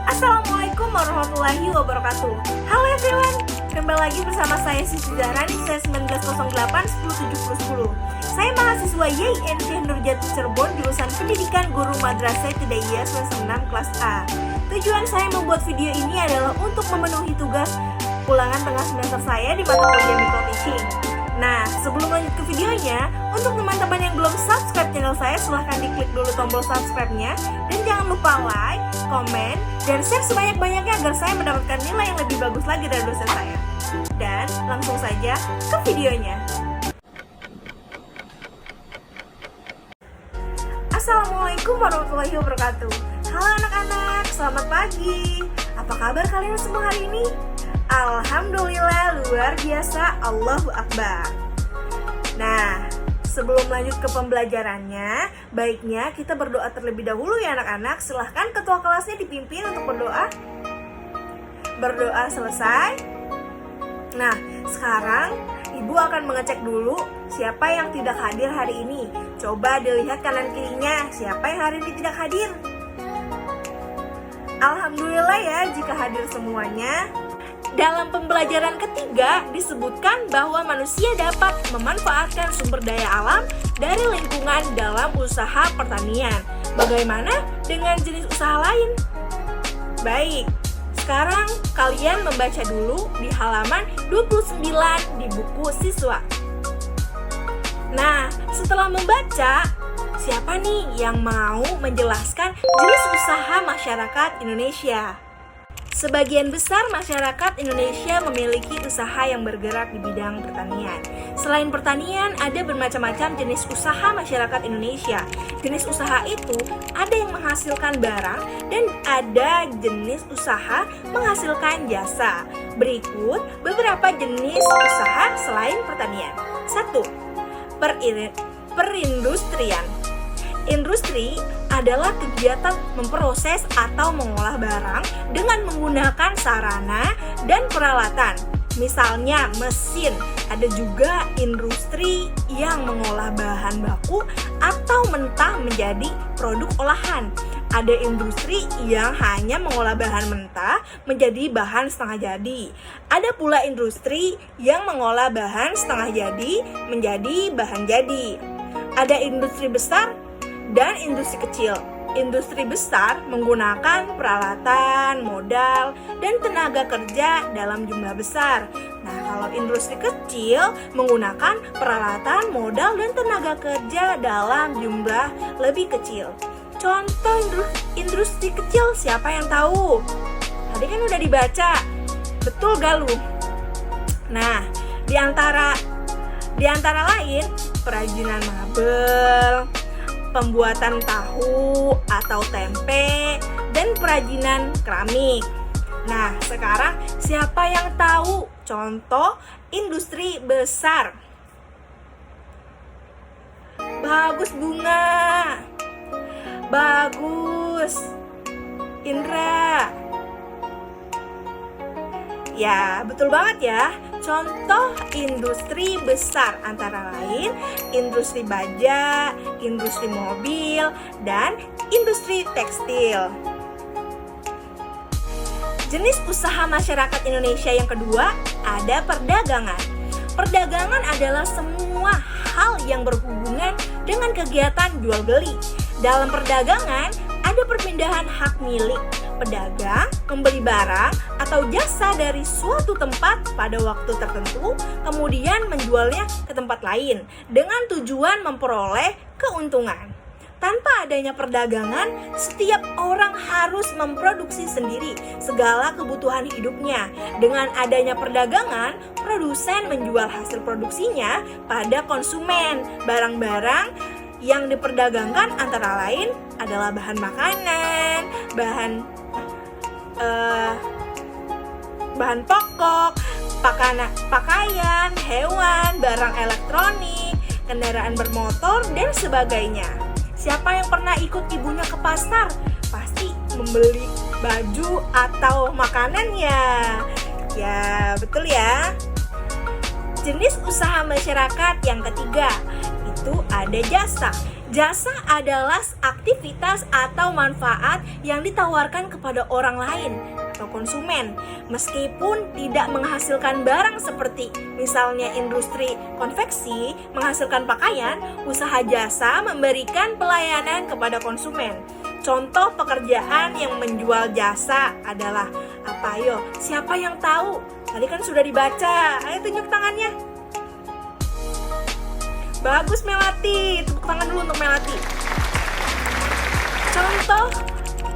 Assalamualaikum warahmatullahi wabarakatuh. Halo everyone, kembali lagi bersama saya Siti Zahra di saya 1908 107010. Saya mahasiswa YIN Syekh Nurjati Cirebon, jurusan Pendidikan Guru Madrasah Ibtidaiyah semester 6 kelas A. Tujuan saya membuat video ini adalah untuk memenuhi tugas ulangan tengah semester saya di mata kuliah Micro Teaching. Nah, sebelum lanjut ke videonya, untuk teman-teman yang belum subscribe channel saya, silahkan diklik dulu tombol subscribe-nya. Dan jangan lupa like, komen, dan share sebanyak-banyaknya agar saya mendapatkan nilai yang lebih bagus lagi dari dosen saya. Dan langsung saja ke videonya. Assalamualaikum warahmatullahi wabarakatuh. Halo anak-anak, selamat pagi. Apa kabar kalian semua hari ini? Alhamdulillah, luar biasa, Allahu Akbar. Nah, sebelum lanjut ke pembelajarannya, baiknya kita berdoa terlebih dahulu ya anak-anak. Silahkan ketua kelasnya dipimpin untuk berdoa. Berdoa selesai. Nah, sekarang ibu akan mengecek dulu siapa yang tidak hadir hari ini. Coba dilihat kanan kirinya, siapa yang hari ini tidak hadir. Alhamdulillah ya jika hadir semuanya. Dalam pembelajaran ketiga disebutkan bahwa manusia dapat memanfaatkan sumber daya alam dari lingkungan dalam usaha pertanian. Bagaimana dengan jenis usaha lain? Baik, sekarang kalian membaca dulu di halaman 29 di buku siswa. Nah, setelah membaca, siapa nih yang mau menjelaskan jenis usaha masyarakat Indonesia? Sebagian besar masyarakat Indonesia memiliki usaha yang bergerak di bidang pertanian. Selain pertanian, ada bermacam-macam jenis usaha masyarakat Indonesia. Jenis usaha itu ada yang menghasilkan barang dan ada jenis usaha menghasilkan jasa. Berikut beberapa jenis usaha selain pertanian. 1. Perindustrian. Industri adalah kegiatan memproses atau mengolah barang dengan menggunakan sarana dan peralatan. Misalnya mesin. Ada juga industri yang mengolah bahan baku atau mentah menjadi produk olahan. Ada industri yang hanya mengolah bahan mentah menjadi bahan setengah jadi. Ada pula industri yang mengolah bahan setengah jadi menjadi bahan jadi. Ada industri besar dan industri kecil. Industri besar menggunakan peralatan, modal, dan tenaga kerja dalam jumlah besar. Nah, kalau industri kecil menggunakan peralatan, modal, dan tenaga kerja dalam jumlah lebih kecil. Contoh industri kecil siapa yang tahu? Tadi kan udah dibaca. Betul gak lu? Nah, di antara lain perajinan mebel, pembuatan tahu atau tempe, dan perajinan keramik. Nah, sekarang siapa yang tahu contoh industri besar? Bagus Bunga. Bagus Indra. Ya, betul banget ya. Contoh industri besar antara lain industri baja, industri mobil, dan industri tekstil. Jenis usaha masyarakat Indonesia yang kedua ada perdagangan. Perdagangan adalah semua hal yang berhubungan dengan kegiatan jual beli. Dalam perdagangan ada perpindahan hak milik. Pedagang membeli barang atau jasa dari suatu tempat pada waktu tertentu, kemudian menjualnya ke tempat lain dengan tujuan memperoleh keuntungan. Tanpa adanya perdagangan, setiap orang harus memproduksi sendiri segala kebutuhan hidupnya. Dengan adanya perdagangan, produsen menjual hasil produksinya pada konsumen. Barang-barang yang diperdagangkan antara lain adalah bahan makanan, bahan pokok, pakaian, hewan, barang elektronik, kendaraan bermotor, dan sebagainya. Siapa yang pernah ikut ibunya ke pasar? Pasti membeli baju atau makanan ya. Ya, betul ya. Jenis usaha masyarakat yang ketiga, itu ada jasa. Jasa adalah aktivitas atau manfaat yang ditawarkan kepada orang lain atau konsumen, meskipun tidak menghasilkan barang seperti misalnya industri konveksi menghasilkan pakaian, usaha jasa memberikan pelayanan kepada konsumen. Contoh pekerjaan yang menjual jasa adalah apa yo? Siapa yang tahu? Tadi kan sudah dibaca. Ayo tunjuk tangannya. Bagus Melati, tepuk tangan dulu untuk Melati. Contoh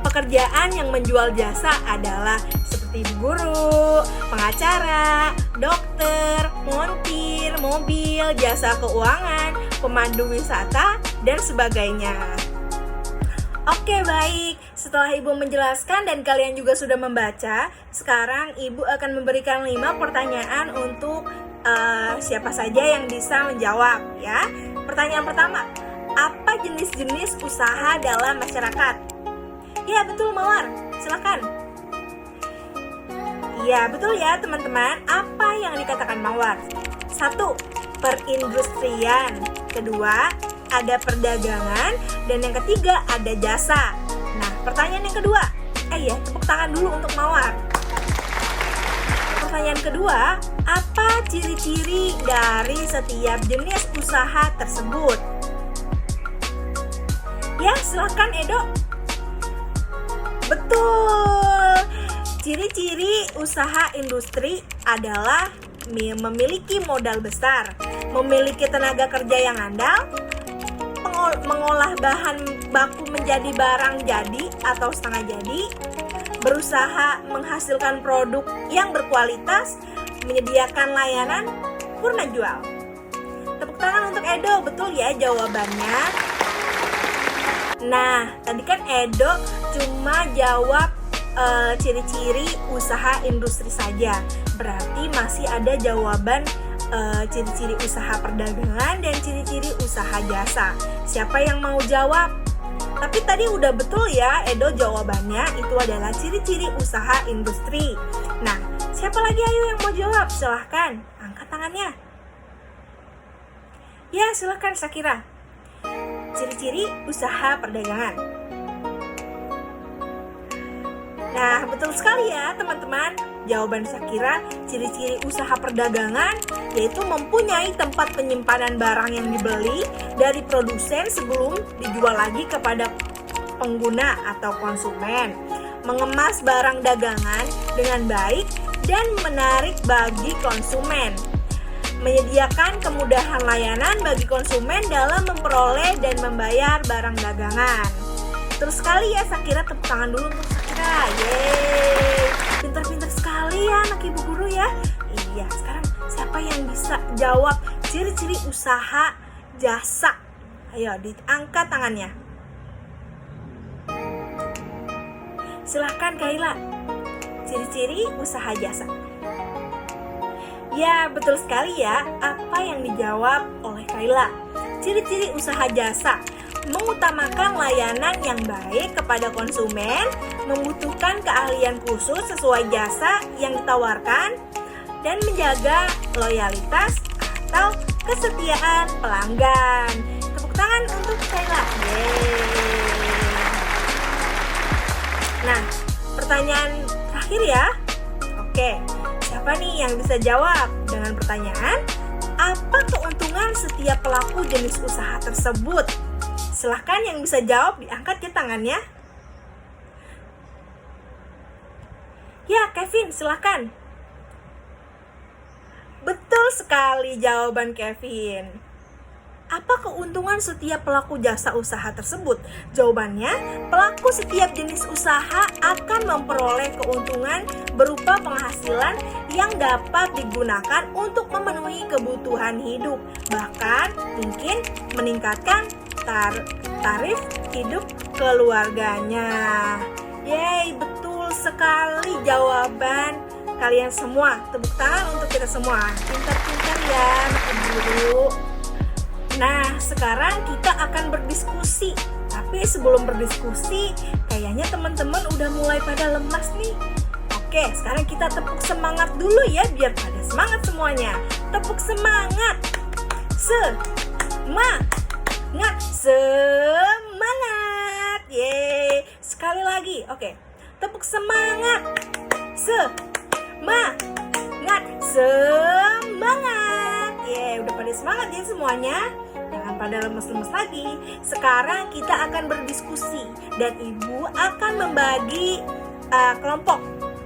pekerjaan yang menjual jasa adalah seperti guru, pengacara, dokter, montir, mobil, jasa keuangan, pemandu wisata, dan sebagainya. Oke, baik. Setelah Ibu menjelaskan dan kalian juga sudah membaca, sekarang Ibu akan memberikan 5 pertanyaan untuk siapa saja yang bisa menjawab ya. Pertanyaan pertama, apa jenis-jenis usaha dalam masyarakat? Ya, betul Mawar, silakan. Iya, betul ya teman-teman. Apa yang dikatakan Mawar? 1. Perindustrian. Kedua, ada perdagangan. Dan yang ketiga, ada jasa. Nah, pertanyaan yang kedua. Tepuk tangan dulu untuk Mawar. Pertanyaan kedua, apa ciri-ciri dari setiap jenis usaha tersebut? Ya, silakan Edo. Betul. Ciri-ciri usaha industri adalah memiliki modal besar, memiliki tenaga kerja yang andal, mengolah bahan baku menjadi barang jadi atau setengah jadi, berusaha menghasilkan produk yang berkualitas, menyediakan layanan purna jual. Tepuk tangan untuk Edo, betul ya jawabannya. Nah, tadi kan Edo cuma jawab ciri-ciri usaha industri saja. Berarti masih ada jawaban ciri-ciri usaha perdagangan dan ciri-ciri usaha jasa. Siapa yang mau jawab? Tapi tadi udah betul ya Edo jawabannya itu adalah ciri-ciri usaha industri. Nah, siapa lagi ayo yang mau jawab? Silahkan, angkat tangannya. Ya, silahkan Sakira. Ciri-ciri usaha perdagangan. Nah, betul sekali ya teman-teman. Jawaban Sakira, ciri-ciri usaha perdagangan yaitu mempunyai tempat penyimpanan barang yang dibeli dari produsen sebelum dijual lagi kepada pengguna atau konsumen, mengemas barang dagangan dengan baik dan menarik bagi konsumen, menyediakan kemudahan layanan bagi konsumen dalam memperoleh dan membayar barang dagangan. Terus sekali ya Sakira, tepuk tangan dulu untuk Sakira. Yeay, pintar-pintar sekali ya anak ibu guru ya. Iya, sekarang siapa yang bisa jawab ciri-ciri usaha jasa? Ayo diangkat tangannya. Silahkan Kaila, ciri-ciri usaha jasa. Ya, betul sekali ya apa yang dijawab oleh Kaila. Ciri-ciri usaha jasa mengutamakan layanan yang baik kepada konsumen, membutuhkan keahlian khusus sesuai jasa yang ditawarkan, dan menjaga loyalitas atau kesetiaan pelanggan. Tepuk tangan untuk Kaila. Yeay. Nah, pertanyaan terakhir ya. Oke, siapa nih yang bisa jawab dengan pertanyaan, apa keuntungan setiap pelaku jenis usaha tersebut? Silahkan yang bisa jawab diangkat ya tangannya. Ya, Kevin, silahkan. Betul sekali jawaban Kevin. Apa keuntungan setiap pelaku jasa usaha tersebut? Jawabannya, pelaku setiap jenis usaha akan memperoleh keuntungan berupa penghasilan yang dapat digunakan untuk memenuhi kebutuhan hidup, bahkan mungkin meningkatkan tarif hidup keluarganya. Yeay, betul sekali jawaban kalian semua. Tepuk tangan untuk kita semua. Pintar-pintar ya anak guru. Nah, sekarang kita akan berdiskusi. Tapi sebelum berdiskusi, kayaknya teman-teman udah mulai pada lemas nih. Oke, sekarang kita tepuk semangat dulu ya, biar pada semangat semuanya. Tepuk semangat. Semangat. Yeay. Sekali lagi. Oke. Tepuk semangat. Semangat. Yeay, udah pada semangat ya semuanya. Jangan pada lemes-lemes lagi. Sekarang kita akan berdiskusi dan Ibu akan membagi kelompok.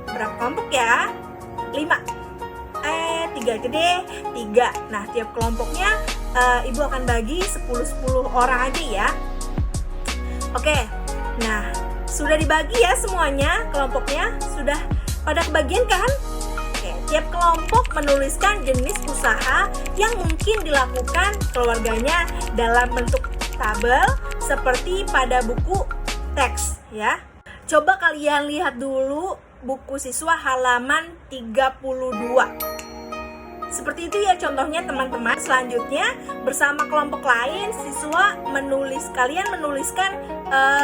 Berapa kelompok ya? 5. 3 gede, 3. Nah, tiap kelompoknya Ibu akan bagi 10 orang aja ya. Oke. Nah, sudah dibagi ya semuanya kelompoknya? Sudah pada kebagian kan? Oke, tiap kelompok menuliskan jenis usaha yang mungkin dilakukan keluarganya dalam bentuk tabel seperti pada buku teks ya. Coba kalian lihat dulu buku siswa halaman 32. Seperti itu ya contohnya teman-teman. Selanjutnya bersama kelompok lain kalian menuliskan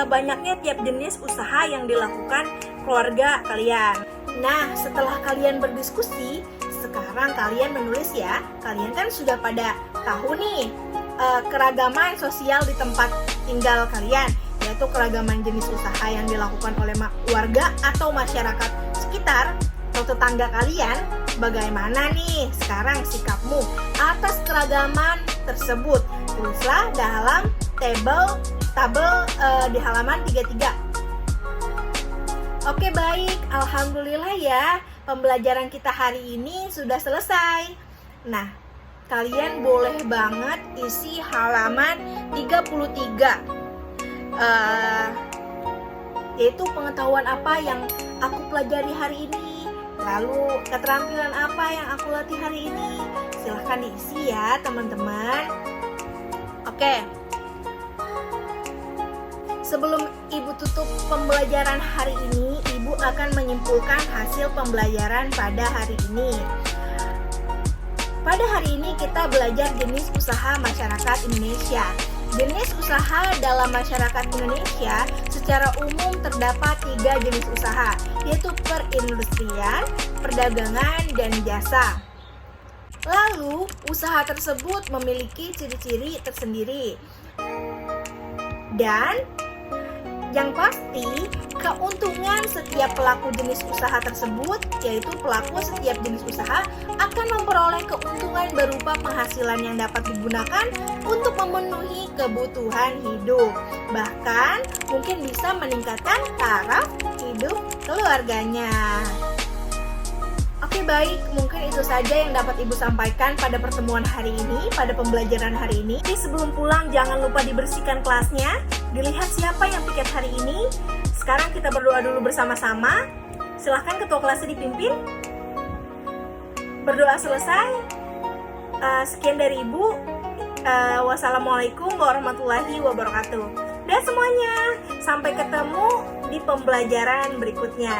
banyaknya tiap jenis usaha yang dilakukan keluarga kalian. Nah, setelah kalian berdiskusi, sekarang kalian menulis ya. Kalian kan sudah pada tahu nih keragaman sosial di tempat tinggal kalian, yaitu keragaman jenis usaha yang dilakukan oleh warga atau masyarakat sekitar atau tetangga kalian. Bagaimana nih sekarang sikapmu atas keragaman tersebut? Tulislah dalam tabel di halaman 33. Oke, baik, alhamdulillah ya, pembelajaran kita hari ini sudah selesai. Nah, kalian boleh banget isi halaman 33. Yaitu pengetahuan apa yang aku pelajari hari ini, lalu keterampilan apa yang aku latih hari ini. Silahkan diisi ya teman-teman. Oke. Sebelum Ibu tutup pembelajaran hari ini, Ibu akan menyimpulkan hasil pembelajaran pada hari ini. Pada hari ini kita belajar jenis usaha masyarakat Indonesia. Jenis usaha dalam masyarakat Indonesia secara umum terdapat 3 jenis usaha, yaitu perindustrian, perdagangan, dan jasa. Lalu, usaha tersebut memiliki ciri-ciri tersendiri. Dan yang pasti, keuntungan setiap pelaku jenis usaha tersebut, yaitu pelaku setiap jenis usaha, akan memperoleh keuntungan berupa penghasilan yang dapat digunakan untuk memenuhi kebutuhan hidup. Bahkan, mungkin bisa meningkatkan taraf hidup keluarganya. Oke, baik, mungkin itu saja yang dapat Ibu sampaikan pada pertemuan hari ini, pada pembelajaran hari ini. Jadi sebelum pulang, jangan lupa dibersihkan kelasnya, dilihat siapa yang piket hari ini. Sekarang kita berdoa dulu bersama-sama. Silahkan ketua kelasnya dipimpin. Berdoa selesai. Sekian dari Ibu. Wassalamualaikum warahmatullahi wabarakatuh. Dan semuanya, sampai ketemu di pembelajaran berikutnya.